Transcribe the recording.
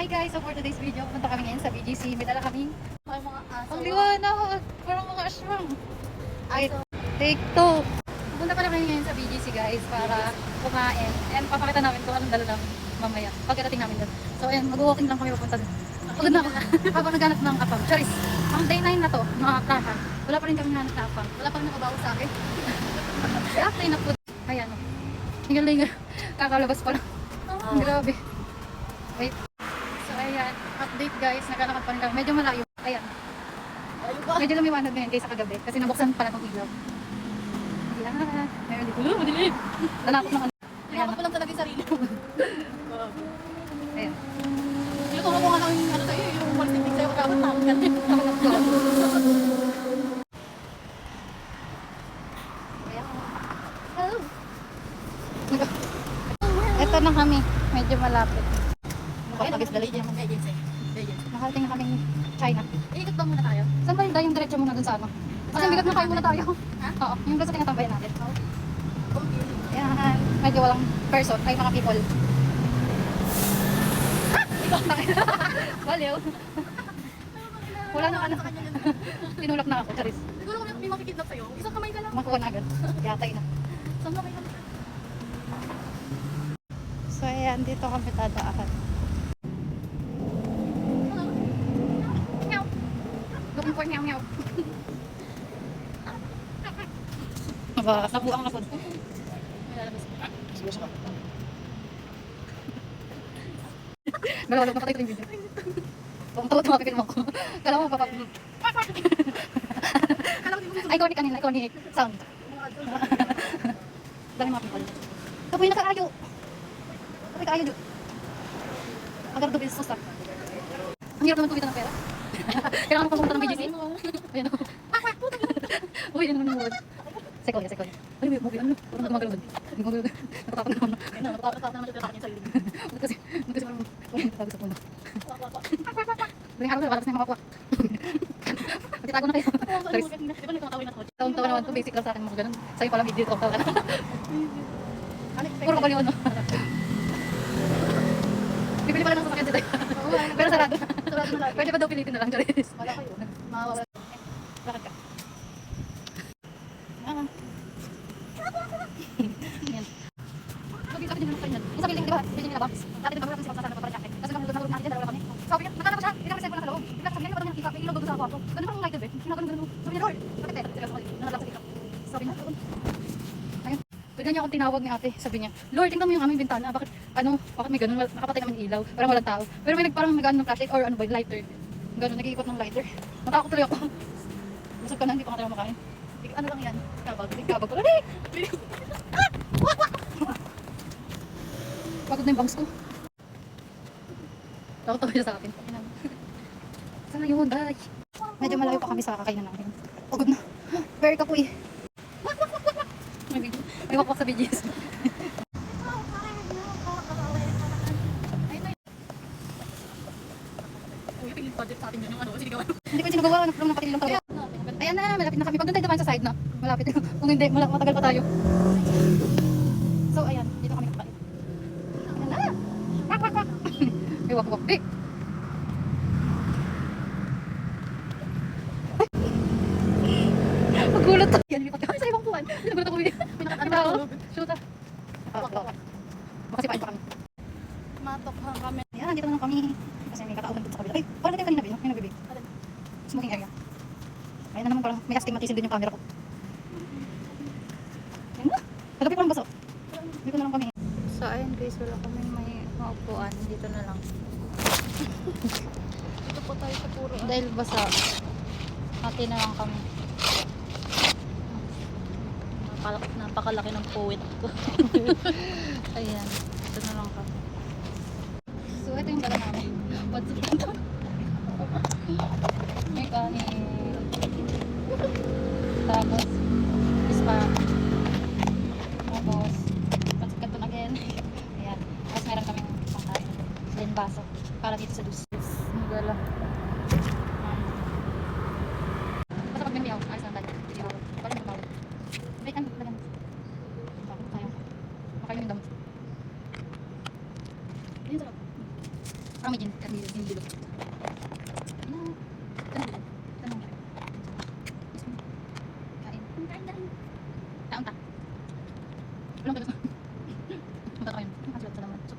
Hi guys, so for today's video, pupunta kami ngayon sa BGC. May dala kaming Ay, mga aso. ang liwanag, parang mga aswang. Wait, take two. Pupunta pala kami ngayon sa BGC guys para kumain. And papakita namin kung anong dala namin mamaya pagkadating namin doon. So ayan, mag-walking lang kami papunta doon. Pagod na ako habang naghanap ng apam. Charis, ang day 9 na to, mga plaka. Wala pa rin kami hanap na apam. Wala pang nakabaw sa akin. After na po. Ayan o. Hingal-hingal. Kakalabas pa lang. Grabe. Wait. So ayan, update guys, naglalakad pa rin kami. Medyo malayo. Ayan. Ayun ba? Medyo lumiwanag ngayon kaysa kagabi kasi nabuksan pala itong ilaw. Ayan. Meron dito. Madilim. Lalakot ng ano. Ayan. Hinahanap ko lang talaga yung sarili ko. Ayan. Tinuturo ko nga lang yung ano sa'yo, yung politik sa'yo kapag takot ka rin. Ito na kami. Medyo malapit. Nakakagis dali niya mga agency. Nakarating na kami China. Ikot ba muna tayo? Saan ba yung diretso muna dun sa ano? Kasi bigat na kayo muna tayo. Ha? Oo, yung doon sa tinatambayan natin. Okay. Ayan. Medyo walang person. Ay, mga people. Ikaw na kayo. Baliw. Wala na ano. Tinulak na ako, Charis. Siguro kung may makikidnap sa'yo, isang kamay ka lang. Makuha na agad. Yatay na. Isang kamay ka lang. So, ayan. Dito kami tadaan. Meow. Looking for meow meow. Aba, nabuang na po. May lalabas. Malawalog na patay ko yung video. Kung tawa tumapipil mo ko. Kala mo papa. Iconic kanina, iconic sound. Dami mga people. Kapoy na kaayo. Kapoy kaayo dito. Agar do business sa. Ang hirap naman kumita ng pera. Kailangan mo pumunta ng BGC. Ayan o. Uy, yan naman yung word. Sekoya, sekoya. Ay, may movie, ano? Parang gumagalaw doon. Gumagalaw doon. Natatakot naman. Ayun na, natatakot naman siya sa sarili. Kasi parang, uy, natatakot sa puno. Tuwing araw na, malabas na yung mga kwak. Magtitago na kayo. Charis. Di ba nagkakawin na to? Taon-taon naman to, basic lang sa akin mga ganun. Sa'yo pala video, taon-taon ka na. Puro kabaliw, ano? Bibili pala ng sasakyan si Day. Pero sarado. Sarado na lang. Pwede ba daw pilitin na lang, Charis? Wala kayo. Mawawala. Lakad ka. Ah. Yan. Sabi sa akin din naman yung sa building, di ba? Building nila ba? Dati nagbago natin si Pagsasan ng Paparachate. Kasi nung nagbago natin dyan, dalawa kami. Sabi niya, nagkana pa siya, hindi kami sa loob. Bigla sabi niya, parang may ilaw doon sa kwarto. Ganun parang light eh. Sinaganon. Sabi niya, Lord, bakit eh? Sila sa nangalap sa dito. Sabi niya, ayun. Bigla niya akong tinawag ni ate. Sabi niya, Lord, tingnan mo yung aming bintana. Bakit may ganun? Nakapatay naman yung ilaw. Parang walang tao. Pero may parang nag-ano ng flashlight or ano ba, lighter. Ganun, nag-iikot ng lighter. Natakot tuloy ako. Busog ka na, hindi pa ka tayo makain. Ano lang yan? Kabag ko. Lali! Pagod na yung bangs ko. Takot siya sa akin. Sana yun, bye. Medyo malayo pa kami sa kakainan namin. Pagod na. Very kapoy. May wakwak sa BGS. Uy, piling budget sa atin yun yung ano, sinigawan. Hindi ko yung sinagawa. Nagpapalong ng patilang talaga. Ayan na, malapit na kami. Pag doon tayo naman sa side na. Malapit. Kung hindi, matagal pa tayo. So, ayan. Dito kami nagpalit. Ayan na. Wak, wak, wak. May wakwak. Eh. Magulat ako. Yan, lipat kami sa ibang buwan. Nagulat ako. Pinaka-ano. Shoot ah. Makasipain pa kami. Matokhang kami. Ayan, dito naman kami. Kasi may kakaulan dito sa kabila. Ay, parang natin kanina, may nabibig. Smoking area. Ayun na naman, parang may astigmatism din yung camera ko. Ayun na. Nagabi parang baso. Dito na lang kami. So, ayun guys, wala kami may maupuan. Dito na lang. Dito po tayo sa puro. Dahil basa, hati na lang kami. Napakalaki ng poet ko. Ayan, dito na lang kami. So, ito yung dala namin. What's it? May kanin. Tapos, ispa. Tapos, pancit canton again. Ayan. Tapos meron kami pangkain. Then baso. Para dito sa dus. Ang dala. Basta pag may miyaw, ayos lang tayo. Hindi ako. Balik mo tawag. Wait, ano? Lagan. Bakit tayo? Makain yung damo. Ayun sarap. Kami din, kami din dito. Kain. Kain na rin. Kain ta. Walang kayo sa... Punta tayo. Ang kasulat sa naman. So,